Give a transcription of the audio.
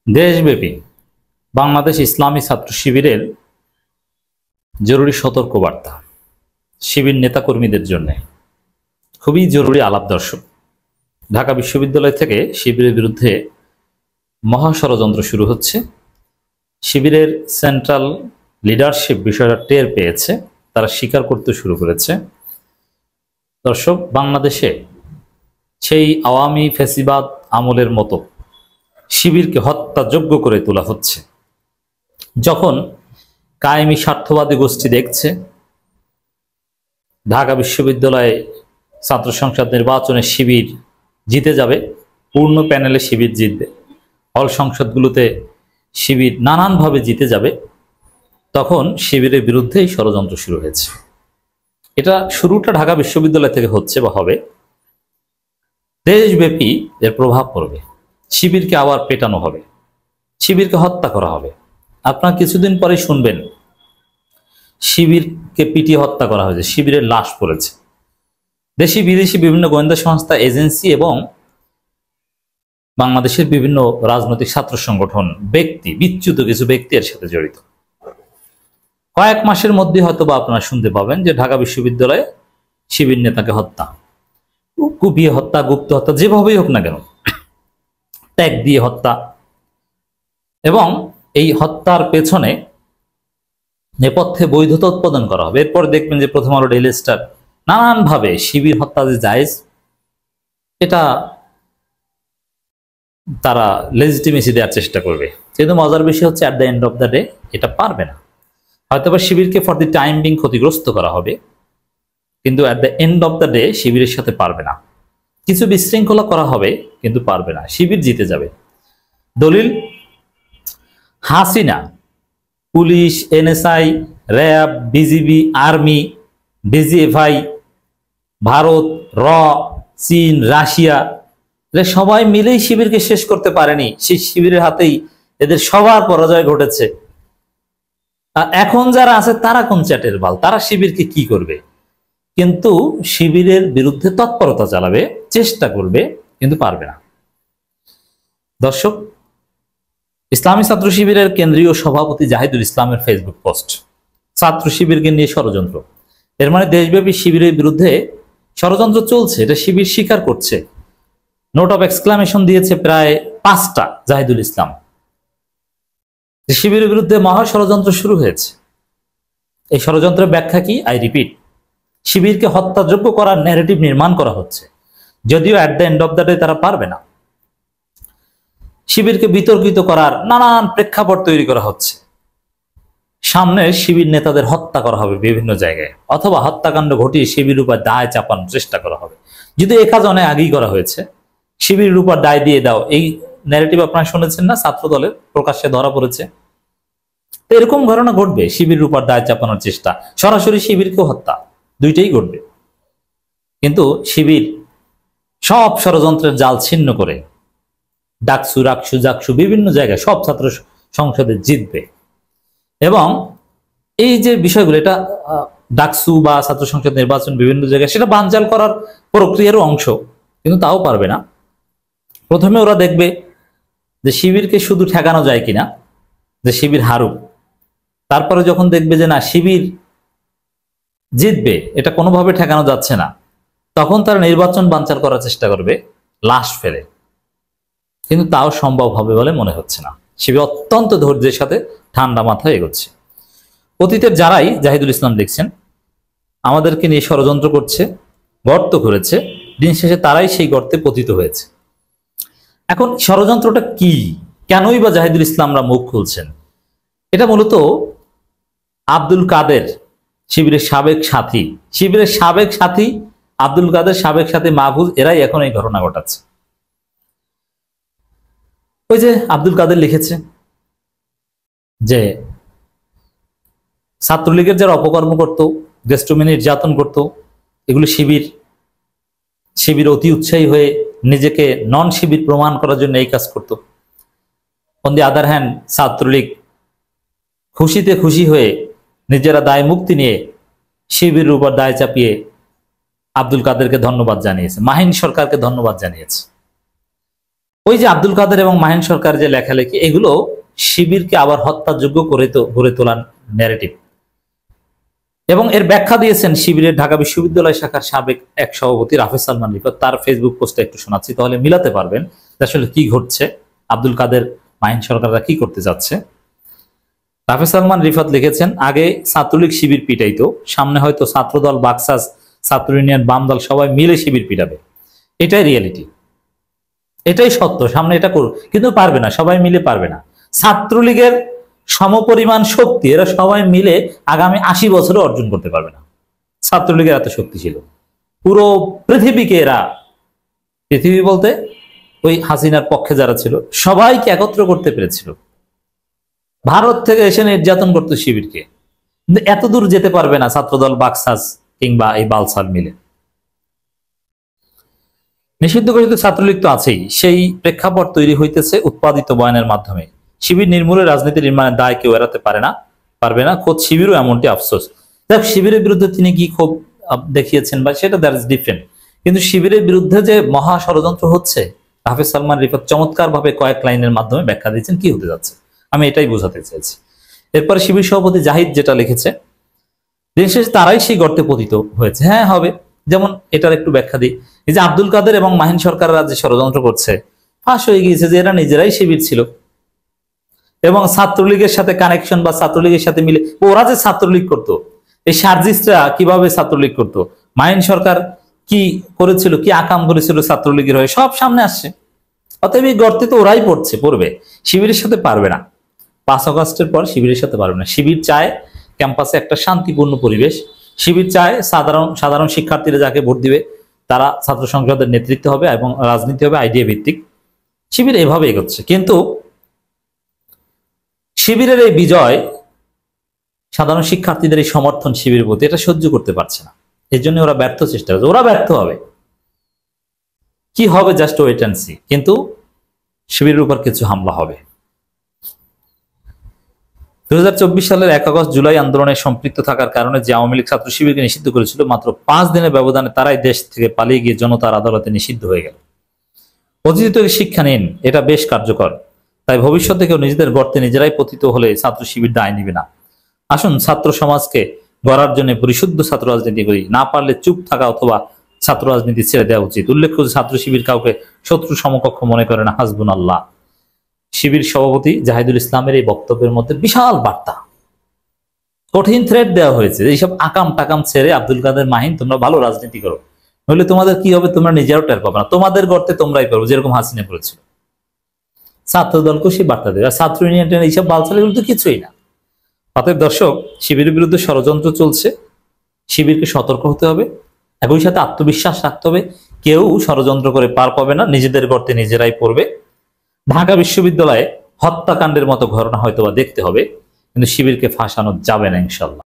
দেশব্যাপী বাংলাদেশ ইসলামী ছাত্র শিবিরের জরুরি সতর্কবার্তা শিবির নেতাকর্মীদের জন্য খুবই জরুরি আলাপ। দর্শক, ঢাকা বিশ্ববিদ্যালয় থেকে শিবিরের বিরুদ্ধে মহা ষড়যন্ত্র শুরু হচ্ছে। শিবিরের সেন্ট্রাল লিডারশিপ বিষয়টা টের পেয়েছে, তারা স্বীকার করতে শুরু করেছে। দর্শক, বাংলাদেশে সেই আওয়ামী ফ্যাসিবাদ আমলের মতো শিবিরকে হত্যাযোগ্য করে তোলা হচ্ছে। যখন কায়েমি স্বার্থবাদী গোষ্ঠী দেখছে ঢাকা বিশ্ববিদ্যালয়ে ছাত্র সংসদ নির্বাচনে শিবির জিতে যাবে, পূর্ণ প্যানেলে শিবির জিতবে, হল সংসদগুলোতে শিবির নানানভাবে জিতে যাবে, তখন শিবিরের বিরুদ্ধেই ষড়যন্ত্র শুরু হয়েছে। এটা শুরুটা ঢাকা বিশ্ববিদ্যালয় থেকে হচ্ছে বা হবে, দেশব্যাপী এর প্রভাব পড়বে। শিবিরকে আবার পেটানো হবে, শিবিরকে হত্যা করা হবে। আপনারা কিছুদিন পরে শুনবেন শিবিরকে পিটিয়ে হত্যা করা হয়েছে, শিবিরের লাশ পড়েছে। দেশি বিদেশি বিভিন্ন গোয়েন্দা সংস্থা, এজেন্সি এবং বাংলাদেশের বিভিন্ন রাজনৈতিক ছাত্র সংগঠন, ব্যক্তি, বিচ্যুত কিছু ব্যক্তি এর সাথে জড়িত। কয়েক মাসের মধ্যে হয়তো বা আপনারা শুনতে পাবেন যে ঢাকা বিশ্ববিদ্যালয়ে শিবির নেতাকে হত্যা, কুপিয়ে হত্যা, গুপ্ত হত্যা, যেভাবেই হোক না কেন, ট্যাগ দিয়ে হত্যা। এবং এই হত্যার পেছনে নেপথ্যে বৈধতা উৎপাদন করা হবে। এরপর দেখবেন যে প্রথম আলো, ডেইলি স্টার নানানভাবে শিবির হত্যা যে জায়েজ এটা তারা লেজিটিমেসি দেওয়ার চেষ্টা করবে। কিন্তু মজার বিষয় হচ্ছে, at the end of the day এটা পারবে না। হয়তো বা শিবিরকে ফর দি টাইম বিং ক্ষতিগ্রস্ত করা হবে, কিন্তু at the end of the day শিবিরের সাথে পারবে না। কিছু বিশৃঙ্খলা করা হবে কিন্তু পারবে না, শিবির জিতে যাবে। দলিল, Hasina, police, NSI, RAB, BGB, army, DGFI, Bharat, র, চীন, রাশিয়া, সবাই মিলেই শিবিরকে শেষ করতে পারেনি। সেই শিবিরের হাতেই এদের সবার পরাজয় ঘটেছে। আর এখন যারা আছে তারা কোন চ্যাটের বাল, তারা শিবিরকে কি করবে? কিন্তু শিবিরের বিরুদ্ধে তৎপরতা চালাবে, চেষ্টা করবে, কিন্তু পারবে না। দর্শক, ইসলামী ছাত্র শিবিরের কেন্দ্রীয় সভাপতি জাহিদুল ইসলামের ফেসবুক পোস্ট, ছাত্র শিবিরকে নিয়ে ষড়যন্ত্র। এর মানে দেশব্যাপী শিবিরের বিরুদ্ধে ষড়যন্ত্র চলছে, এটা শিবির স্বীকার করছে। নোট অফ এক্সক্লামেশন দিয়েছে প্রায় 5টা জাহিদুল ইসলাম। শিবিরের বিরুদ্ধে মহা ষড়যন্ত্র শুরু হয়েছে। এই ষড়যন্ত্রের ব্যাখ্যা কি? আই রিপিট, শিবিরকে হত্যাযোগ্য করার ন্যারেটিভ নির্মাণ করা হচ্ছে, যদিও at the end of the day তারা পারবে না। শিবিরকে বিতর্কিত করার নানান প্রেক্ষাপট তৈরি করা হচ্ছে। সামনে শিবির নেতাদের হত্যা করা হবে বিভিন্ন জায়গায়, অথবা হত্যাকাণ্ড ঘটিয়ে শিবির উপর দায় চাপানোর চেষ্টা করা হবে। যদি এ কাজ অনেক আগেই করা হয়েছে, শিবিরের উপর দায় দিয়ে দাও, এই ন্যারেটিভ আপনারা শুনেছেন না? ছাত্র দলের প্রকাশ্যে ধরা পড়েছে। তো এরকম ঘটনা ঘটবে, শিবিরের উপর দায় চাপানোর চেষ্টা, সরাসরি শিবিরকে হত্যা, দুইটাই ঘটবে। কিন্তু শিবির সব ষড়যন্ত্রের জাল ছিন্ন করে ডাকসু, রাকসু, জাকসু বিভিন্ন জায়গায় সব ছাত্র সংসদে জিতবে। এবং এই যে বিষয়গুলো, এটা ডাকসু বা ছাত্র সংসদ নির্বাচন বিভিন্ন জায়গায়, সেটা বানচাল করার প্রক্রিয়ারও অংশ, কিন্তু তাও পারবে না। প্রথমে ওরা দেখবে যে শিবিরকে শুধু ঠেকানো যায় কিনা, যে শিবির হারুক। তারপরে যখন দেখবে যে না, শিবির জিতবে, এটা কোনোভাবে ঠেকানো যাচ্ছে না, তখন তারা নির্বাচন বানচাল করার চেষ্টা করবে লাশ ফেলে। কিন্তু তাও সম্ভব হবে বলে মনে হচ্ছে না। শিবির অত্যন্ত ধৈর্যের সাথে ঠান্ডা মাথায় এগোচ্ছে। অতীতের যারাই জাহিদুল ইসলাম দেখছেন আমাদেরকে নিয়ে ষড়যন্ত্র করছে, গর্ত করেছে, দিন শেষে তারাই সেই গর্তে পতিত হয়েছে। এখন ষড়যন্ত্রটা কি, কেনই বা জাহিদুল ইসলামরা মুখ খুলছেন? এটা মূলত আব্দুল কাদের, শিবিরের সাবেক সাথী আব্দুল কাদের, সাবেক সাথী মাহফুজ, এরাই এখন এই ঘটনা ঘটাচ্ছে। ওই যে আব্দুল কাদের লিখেছে যে ছাত্রলীগের যারা অপকর্ম করত, দেশপ্রেমী নির্যাতন করত, এগুলো শিবির অতি উৎসাহী হয়ে নিজেকে নন শিবির প্রমাণ করার জন্য এই কাজ করত। On the other hand, Chhatra League খুশিতে খুশি হয়ে নিজেরা দায় মুক্তি নিয়ে শিবিরের উপর দায় চাপিয়ে আব্দুল কাদেরকে ধন্যবাদ জানিয়েছে, মাহিন সরকারকে ধন্যবাদ জানিয়েছে। ওই যে আব্দুল কাদের এবং মাহিন সরকার যে লেখালেখি, এগুলো শিবিরকে আবার হত্যাযোগ্য গড়ে তোলার ন্যারেটিভ। এবং এর ব্যাখ্যা দিয়েছেন শিবিরের ঢাকা বিশ্ববিদ্যালয় শাখার সাবেক এক সভাপতি রাফেজ সালমান রিফাত। তার ফেসবুক পোস্টে একটু শোনাচ্ছি, তাহলে মিলাতে পারবেন আসলে কি ঘটছে, আব্দুল কাদের মাহিন সরকাররা কি করতে যাচ্ছে। রাফেজ সালমান রিফাত লিখেছেন, আগে ছাত্রলীগ শিবির পিটাইতো, সামনে হয়তো ছাত্রদল, বাকসাস, ছাত্র ইউনিয়ন, বাম দল সবাই মিলে শিবির পিটাবে। এটাই রিয়েলিটি, এটাই সত্য। সামনে এটা করুক, কিন্তু পারবে না, সবাই মিলে পারবে না। ছাত্রলীগের সমপরিমাণ শক্তি এরা সবাই মিলে আগামী 80 বছরে অর্জন করতে পারবে না। ছাত্রলীগের এত শক্তি ছিল, পুরো পৃথিবীকে এরা, পৃথিবী বলতে ওই হাসিনার পক্ষে যারা ছিল সবাইকে একত্র করতে পেরেছিল। ভারত থেকে এসে নির্যাতন করতো শিবিরকে, কিন্তু এত দূর যেতে পারবে না ছাত্রদল, বাকসাস কিংবা এই বালসাল মিলে। নিষিদ্ধ ঘোষিত ছাত্রলীগ তো আছেই, সেই প্রেক্ষাপট তৈরি হইতেছে উৎপাদিত বয়ানের মাধ্যমে। শিবির নির্মূলে রাজনীতি নির্মাণের দায় কেউ এড়াতে পারবে না। খোদ শিবিরও এমনটি আফসোস। দেখ, শিবিরের বিরুদ্ধে তিনি কি ক্ষোভ দেখিয়েছেন বা সেটা দ্যাট ইজ ডিফারেন্ট, কিন্তু শিবিরের বিরুদ্ধে যে মহা ষড়যন্ত্র হচ্ছে, হাফেজ সালমান রিফাত চমৎকার ভাবে কয়েক লাইনের মাধ্যমে ব্যাখ্যা দিয়েছেন কি হতে যাচ্ছে। আমি এটাই বোঝাতে চেয়েছি। এরপরে শিবির সভাপতি জাহিদ যেটা লিখেছে, দিন শেষে তারাই সেই গর্তে পতিত হয়েছে। হ্যাঁ, হবে। যেমন এটার একটু ব্যাখ্যা দিই, এই যে আব্দুল কাদের এবং মাহিন সরকাররা যে ষড়যন্ত্র করছে, ফাঁস হয়ে গিয়েছে যে এরা নিজেরাই শিবির ছিল এবং ছাত্রলীগের সাথে কানেকশন বা ছাত্রলীগের সাথে মিলে ওরা যে ছাত্রলীগ করতো, এই সার্জিস্টরা কিভাবে ছাত্রলীগ করতো, মাহিন সরকার কি করেছিল, কি আকাম করেছিল ছাত্রলীগের হয়ে, সব সামনে আসছে। অতএব এই গর্তে তো ওরাই পড়বে, শিবিরের সাথে পারবে না। 5 আগস্টের পর শিবিরের সাথে পারবে না। শিবির চায় ক্যাম্পাসে একটা শান্তিপূর্ণ পরিবেশ। শিবির চায় সাধারণ শিক্ষার্থীরা যাকে ভোট দিবে তারা ছাত্র সংসদের নেতৃত্ব হবে এবং রাজনীতি হবে আইডিয়া ভিত্তিক। শিবির এভাবে এগোচ্ছে, কিন্তু শিবিরের এই বিজয়, সাধারণ শিক্ষার্থীদের এই সমর্থন শিবিরের প্রতি, এটা সহ্য করতে পারছে না। এই জন্য ওরা ব্যর্থ চেষ্টা করছে। ওরা ব্যর্থ হবে, কি হবে জাস্ট ওয়েট অ্যান্ড সি। কিন্তু শিবিরের উপর কিছু হামলা হবে। 2024 সালের 1 আগস্ট জুলাই আন্দোলনে সম্পৃক্ত থাকার কারণে যে আওয়ামী লীগ ছাত্র শিবিরকে নিষিদ্ধ করেছিল, মাত্র 5 দিনের ব্যবধানে তারাই দেশ থেকে পালিয়ে গিয়ে জনতার আদালতে নিষিদ্ধ হয়ে গেল। অতীত থেকে শিক্ষা নিন, এটা বেশ কার্যকর। তাই ভবিষ্যতে কেউ নিজেদের গর্তে নিজেরাই পতিত হলে ছাত্র শিবির দায় নিবে না। আসুন ছাত্র সমাজকে গড়ার জন্য পরিশুদ্ধ ছাত্র রাজনীতি করি, না পারলে চুপ থাকা অথবা ছাত্র রাজনীতি ছেড়ে দেওয়া উচিত। উল্লেখ্য, ছাত্র শিবির কাউকে শত্রু সমকক্ষ মনে করে না। হাসবুন আল্লাহ। শিবির সভাপতি জাহিদুল ইসলামের এই বক্তব্যের মধ্যে বিশাল বার্তা, কঠিন থ্রেট দেওয়া হয়েছে। এইসব আকাম টাকাম ছেড়ে আব্দুল কাদের, মাহিন, তোমরা ভালো রাজনীতি করো, নইলে তোমাদের কি হবে তোমরা নিজেরাও টের পাবে না। তোমাদের গর্তে তোমরাই পারো, যেরকম হাসিনা করেছিল। ছাত্র দলকে সেই বার্তা দেবে, আর ছাত্র ইউনিয়ন এইসব বালছাল এগুলো তো কিছুই না। অতএব দর্শক, শিবিরের বিরুদ্ধে ষড়যন্ত্র চলছে, শিবিরকে সতর্ক হতে হবে, একই সাথে আত্মবিশ্বাস রাখতে হবে। কেউ ষড়যন্ত্র করে পার পাবে না, নিজেদের গর্তে নিজেরাই পড়বে। ঢাকা বিশ্ববিদ্যালয়ে হত্যাকাণ্ডের মতো ঘটনা হয়তো বা দেখতে হবে, কিন্তু শিবিরকে ফাঁসানো যাবে না ইনশাল্লাহ।